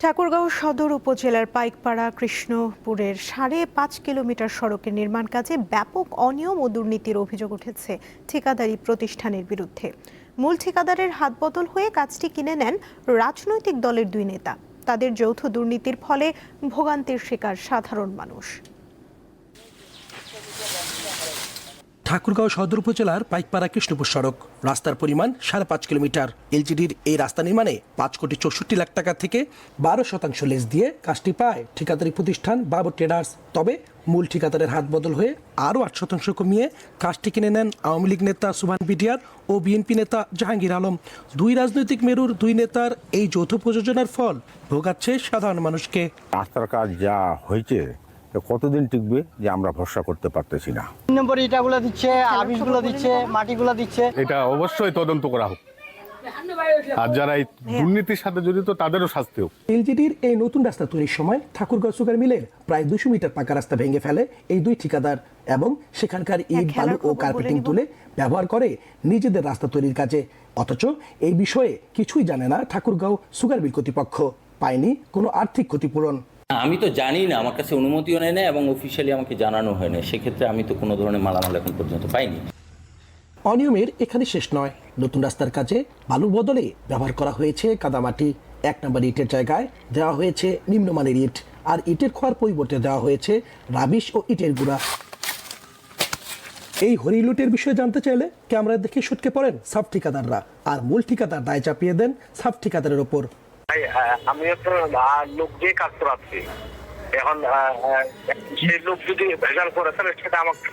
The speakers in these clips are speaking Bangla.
ঠাকুরগাঁও সদর উপজেলার পাইকপাড়া কৃষ্ণপুরের ৫.৫ কিলোমিটার সড়কের নির্মাণ কাজে ব্যাপক অনিয়ম ও দুর্নীতির অভিযোগ উঠেছে ঠিকাদারি প্রতিষ্ঠানের বিরুদ্ধে। মূল ঠিকাদারের হাতবদল হয়ে কাজটি কিনে নেন রাজনৈতিক দলের দুই নেতা। তাদের যৌথ দুর্নীতির ফলে ভোগান্তির শিকার সাধারণ মানুষ। ঠাকুরগাঁও সদর উপজেলার পাইকপাড়া কৃষ্ণপুর সড়ক রাস্তার পরিমাণ ৫.৫ কিলোমিটার। এলজিডির এই রাস্তা নির্মাণে ৫,৬৪,০০,০০০ টাকা থেকে ১২% লেজ দিয়ে কাজটি পায় ঠিকাদারি প্রতিষ্ঠান বাবর ট্রেডার্স। তবে মূল ঠিকাদারের হাত বদল হয়ে আরও ৮% কমিয়ে কাজটি কিনে নেন আওয়ামী লীগ নেতা সুবহান বিডিআর ও বিএনপি নেতা জাহাঙ্গীর আলম। দুই রাজনৈতিক মেরুর দুই নেতার এই যৌথ প্রযোজনার ফল ভোগাচ্ছে সাধারণ মানুষকে। রাস্তার কাজ যা হয়েছে কতদিন টিকবে যে আমরা ভরসা করতে পারতেছি না। নম্বর ইটাগুলো দিচ্ছে, আবিসগুলো দিচ্ছে, মাটিগুলো দিচ্ছে। এটা অবশ্যই তদন্ত করা হোক, আর যারা এই দুর্নীতির সাথে জড়িত তাদেরও শাস্তি হোক। এলজিডির এই নতুন রাস্তা তৈরির সময় ঠাকুরগাঁও সুগার মিলের প্রায় ২০০ মিটার পাকা রাস্তা ভেঙে ফেলে এই দুই ঠিকাদার এবং সেখানকার ইট বালু ও কার্পেটিং তুলে ব্যবহার করে নিজেদের রাস্তা তৈরির কাজে। অথচ এই বিষয়ে কিছুই জানে না ঠাকুরগাঁও সুগার মিল কর্তৃপক্ষ, পায়নি কোনো আর্থিক ক্ষতিপূরণ। আমি তো জানি না, আমার কাছে অনুমতিও নেয় না এবং অফিসিয়ালি আমাকে জানানো হয় না। সেক্ষেত্রে আমি তো কোনো ধরনের মালামাল এখন পর্যন্ত পাইনি। অনিয়মের এখানে শেষ নয়। নতুন রাস্তার কাজে বালুর বদলে ব্যবহার করা হয়েছে কাদামাটি। ১ নম্বর ইটের জায়গায় দেওয়া হয়েছে নিম্নমানের ইট, আর ইটের খোয়ার পরিবর্তে দেওয়া হয়েছে রাবিশ ও ইটের গুঁড়া। এই হরিলুটের বিষয়ে জানতে চাইলে ক্যামেরা দেখে সটকে পড়েন সাব ঠিকাদাররা, আর মূল ঠিকাদার দায় চাপিয়ে দেন সাব ঠিকাদারের ওপর। আমি তো লোক দিয়ে কাজ করাচ্ছি, এখন সেই লোক যদি ভেজাল করে তাহলে সেটা আমাকে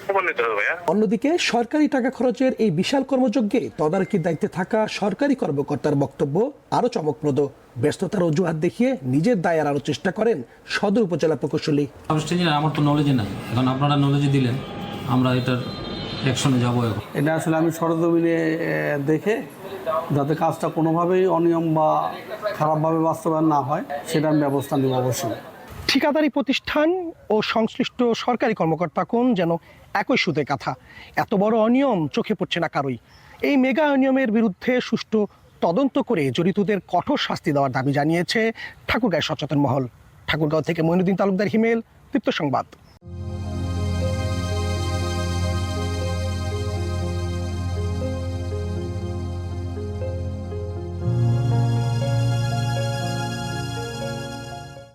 খবর নিতে হবে। অন্যদিকে সরকারি টাকা খরচের এই বিশাল কর্মযজ্ঞে তদারকির দায়িত্বে থাকা সরকারি কর্মকর্তার বক্তব্য আরো চমকপ্রদ। ব্যস্ততার অজুহাত দেখিয়ে নিজের দায় এড়ানোর চেষ্টা করেন সদর উপজেলা প্রকৌশলী। আমার তো নলেজে নাই, এখন আপনারা নলেজে দিলেন, আমরা এটার অ্যাকশনে যাবো। এটা আসলে আমি সরজমিনে দেখে যাতে কাজটা কোনোভাবেই অনিয়ম বা খারাপভাবে বাস্তবায়ন না হয় সেটার ব্যবস্থা নেব অবশ্যই। ঠিকাদারি প্রতিষ্ঠান ও সংশ্লিষ্ট সরকারি কর্মকর্তা কোন যেন একই সুতে কথা। এত বড় অনিয়ম চোখে পড়ছে না কারোই। এই মেগা অনিয়মের বিরুদ্ধে সুষ্ঠু তদন্ত করে জড়িতদের কঠোর শাস্তি দেওয়ার দাবি জানিয়েছে ঠাকুরগাঁও সচেতন মহল। ঠাকুরগাঁও থেকে মঈনুদ্দিন তালুকদার, হিমেল, দীপ্ত সংবাদ।